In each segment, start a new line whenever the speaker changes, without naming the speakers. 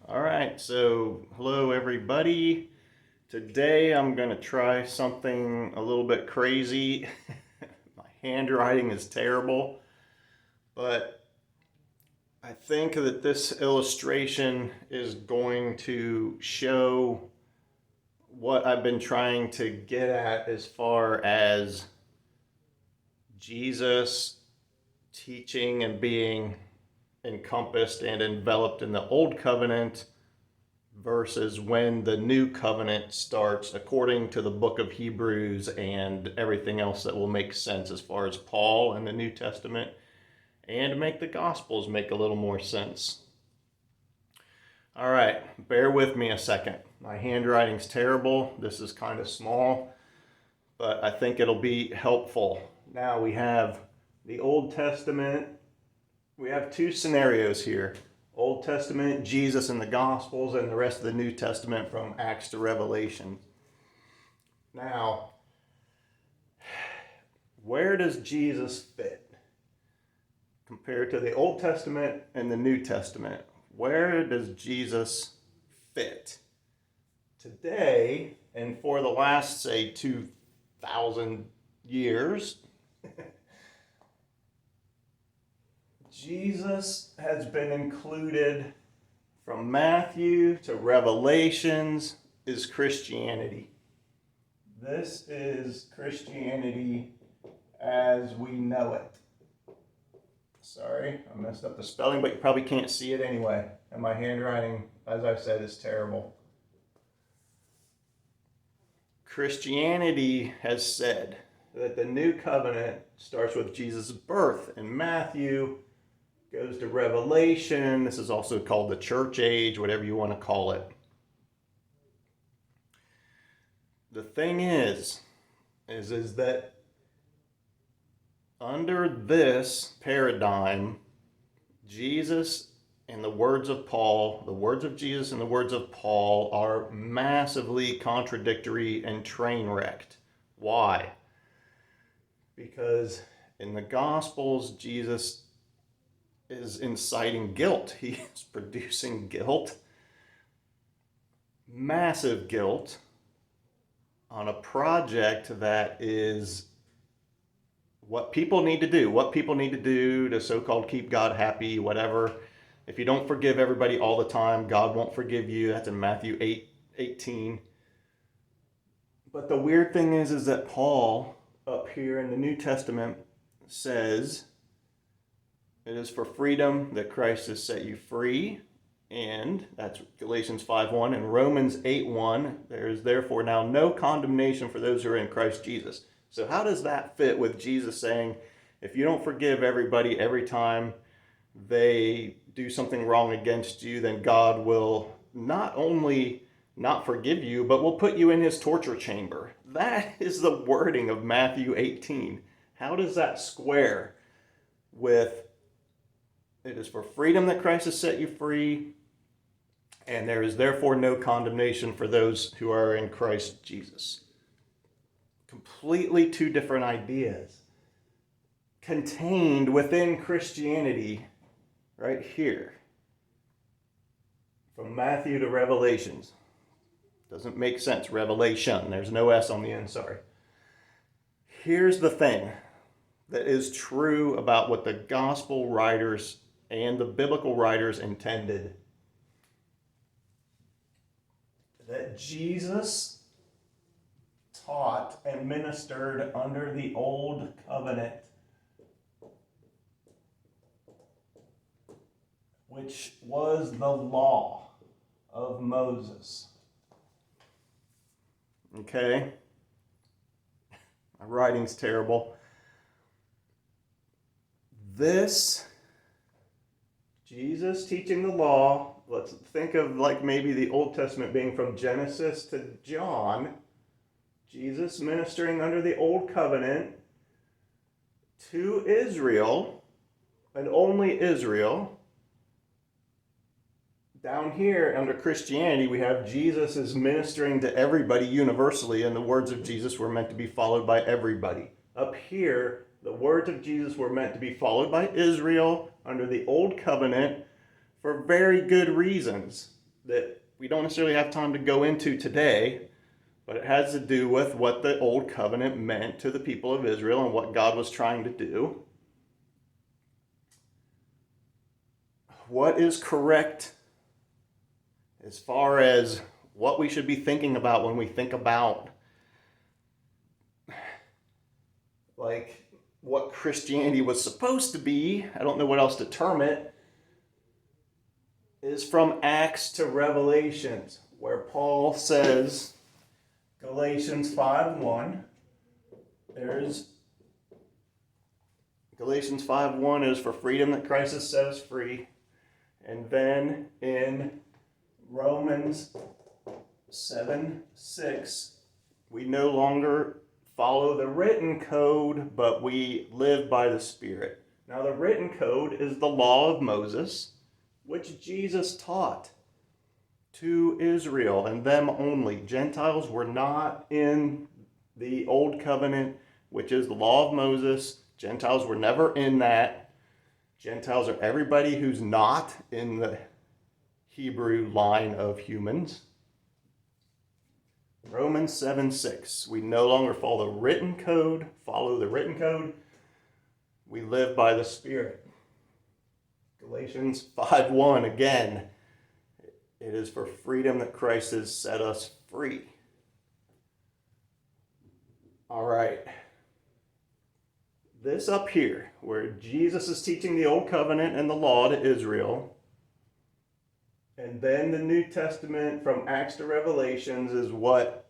All right, so hello everybody. Today I'm going to try something a little bit crazy. My handwriting is terrible, but I think that this illustration is going to show what I've been trying to get at as far as Jesus teaching and being encompassed and enveloped in the old covenant versus when the new covenant starts according to the book of Hebrews and everything else that will make sense as far as Paul and the New Testament, and make the Gospels make a little more sense. All right, bear with me a second. My handwriting's terrible. This is kind of small, but I think it'll be helpful. Now we have the Old Testament. We have two scenarios here. Old Testament, Jesus and the Gospels, and the rest of the New Testament from Acts to Revelation. Now, where does Jesus fit compared to the Old Testament and the New Testament? Where does Jesus fit? Today, and for the last, say, 2,000 years, Jesus has been included from Matthew to Revelations is Christianity. This is Christianity as we know it. Sorry, I messed up the spelling, but you probably can't see it anyway. And my handwriting, as I said, is terrible. Christianity has said that the new covenant starts with Jesus' birth in Matthew, goes to Revelation. This is also called the church age, whatever you want to call it. The thing is that under this paradigm, Jesus and the words of Paul, the words of Jesus and the words of Paul are massively contradictory and train wrecked. Why? Because in the Gospels, Jesus is inciting guilt. He is producing guilt, massive guilt, on a project that is what people need to do to so-called keep God happy, whatever. If you don't forgive everybody all the time, God won't forgive you. That's in Matthew 8:18. But the weird thing is that Paul up here in the New Testament says, it is for freedom that Christ has set you free. And that's Galatians 5:1 and Romans 8:1. There is therefore now no condemnation for those who are in Christ Jesus. So how does that fit with Jesus saying, if you don't forgive everybody every time they do something wrong against you, then God will not only not forgive you, but will put you in his torture chamber? That is the wording of Matthew 18. How does that square with it is for freedom that Christ has set you free, and there is therefore no condemnation for those who are in Christ Jesus? Completely two different ideas contained within Christianity right here. From Matthew to Revelations. Doesn't make sense. Revelation. There's no S on the end, sorry. Here's the thing that is true about what the gospel writers and the biblical writers intended. That Jesus taught and ministered under the old covenant, which was the law of Moses. Okay? My writing's terrible. This Jesus teaching the law, let's think of like maybe the Old Testament being from Genesis to John. Jesus ministering under the Old Covenant to Israel, and only Israel. Down here under Christianity, we have Jesus is ministering to everybody universally, and the words of Jesus were meant to be followed by everybody. Up here, the words of Jesus were meant to be followed by Israel under the Old Covenant for very good reasons. that we don't necessarily have time to go into today, but it has to do with what the Old Covenant meant to the people of Israel and what God was trying to do. What is correct as far as what we should be thinking about when we think about like what Christianity was supposed to be, I don't know what else to term it, is from Acts to Revelations, where Paul says, Galatians 5:1, there's Galatians 5:1 is for freedom that Christ has set us free. And then in Romans 7:6, we no longer follow the written code, but we live by the Spirit. Now, the written code is the law of Moses, which Jesus taught to Israel and them only. Gentiles were not in the Old Covenant, which is the law of Moses. Gentiles were never in that. Gentiles are everybody who's not in the Hebrew line of humans. Romans 7:6. We no longer follow the written code. We live by the Spirit. Galatians 5:1 again. It is for freedom that Christ has set us free. All right. This up here, where Jesus is teaching the Old Covenant and the law to Israel, and then the New Testament from Acts to Revelations is what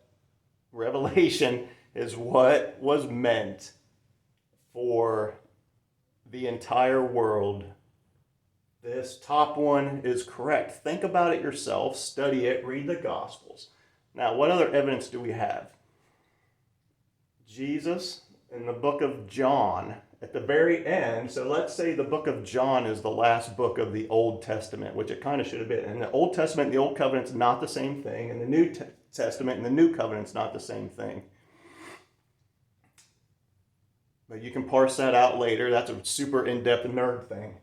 was meant for the entire world. This top one is correct. Think about it yourself, study it, read the Gospels. Now, what other evidence do we have? Jesus in the book of John, at the very end, so let's say the book of John is the last book of the Old Testament, which it kind of should have been. And the Old Testament and the Old Covenant's not the same thing, and the New Testament and the New Covenant's not the same thing. But you can parse that out later. That's a super in-depth nerd thing.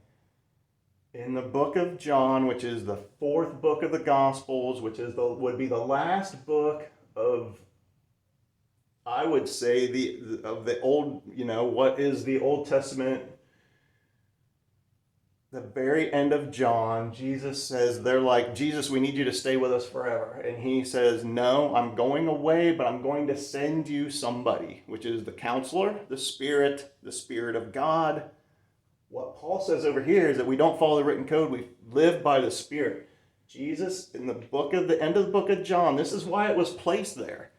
In the book of John, which is the fourth book of the Gospels, which is would be the last book of, I would say, the old, what is the Old Testament? The very end of John, Jesus says, they're like, Jesus, we need you to stay with us forever. And he says, no, I'm going away, but I'm going to send you somebody, which is the counselor, the Spirit of God. What Paul says over here is that we don't follow the written code, we live by the Spirit. Jesus, in the end of the book of John, this is why it was placed there.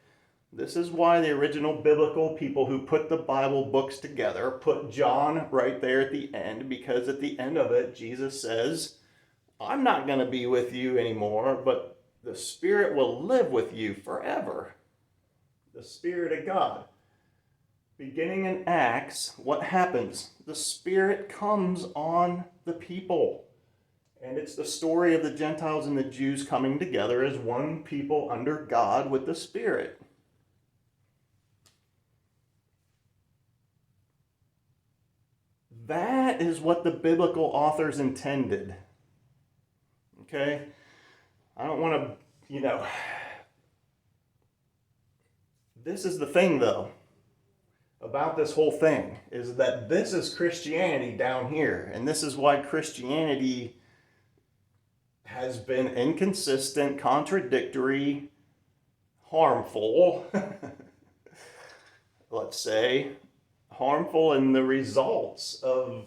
This is why the original biblical people who put the Bible books together put John right there at the end, because at the end of it, Jesus says, I'm not going to be with you anymore, but the Spirit will live with you forever. The Spirit of God. Beginning in Acts, what happens? The Spirit comes on the people. And it's the story of the Gentiles and the Jews coming together as one people under God with the Spirit. That is what the biblical authors intended. Okay? I don't want to, this is the thing, though, about this whole thing, is that this is Christianity down here. And this is why Christianity has been inconsistent, contradictory, harmful, let's say, harmful in the results of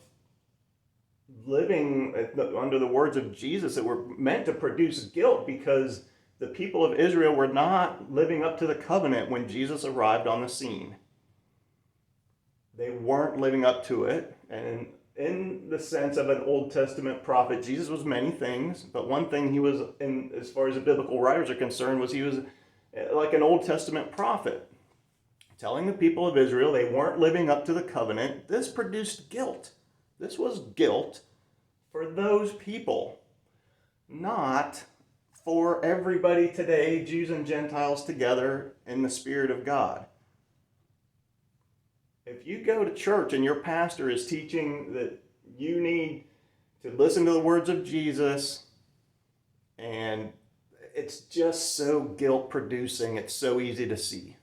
living under the words of Jesus that were meant to produce guilt, because the people of Israel were not living up to the covenant when Jesus arrived on the scene. They weren't living up to it. And in the sense of an Old Testament prophet, Jesus was many things, but one thing he was, in as far as the biblical writers are concerned, was he was like an Old Testament prophet, telling the people of Israel they weren't living up to the covenant. This produced guilt. This was guilt for those people, not for everybody today, Jews and Gentiles together in the Spirit of God. If you go to church and your pastor is teaching that you need to listen to the words of Jesus and it's just so guilt producing. It's so easy to see.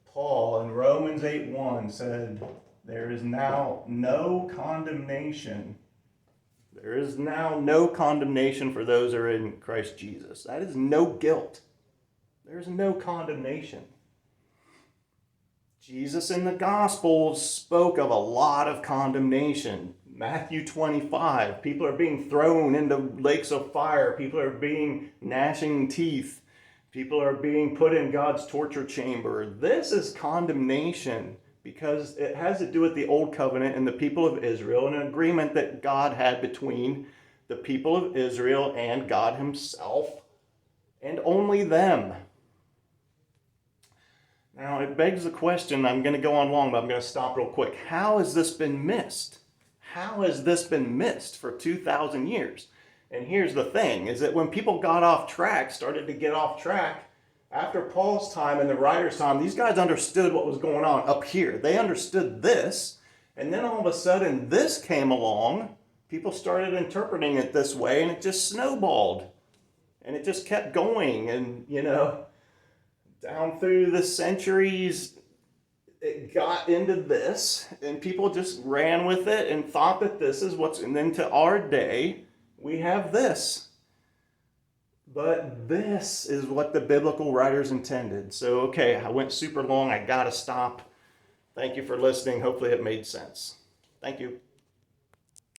Paul in Romans 8:1 said, there is now no condemnation. There is now no condemnation for those who are in Christ Jesus. That is no guilt. There is no condemnation. Jesus in the Gospels spoke of a lot of condemnation. Matthew 25, people are being thrown into lakes of fire. People are being gnashing teeth. People are being put in God's torture chamber. This is condemnation because it has to do with the Old Covenant and the people of Israel, and an agreement that God had between the people of Israel and God himself, and only them. Now, it begs the question, I'm going to go on long, but I'm going to stop real quick. How has this been missed? How has this been missed for 2,000 years? And here's the thing, is that when people got off track, started to get off track, after Paul's time and the writer's time, these guys understood what was going on up here. They understood this, and then all of a sudden this came along. People started interpreting it this way, and it just snowballed. And it just kept going, and, down through the centuries, it got into this, and people just ran with it and thought that this is and then to our day, we have this. But this is what the biblical writers intended. So, okay, I went super long. I got to stop. Thank you for listening. Hopefully it made sense. Thank you.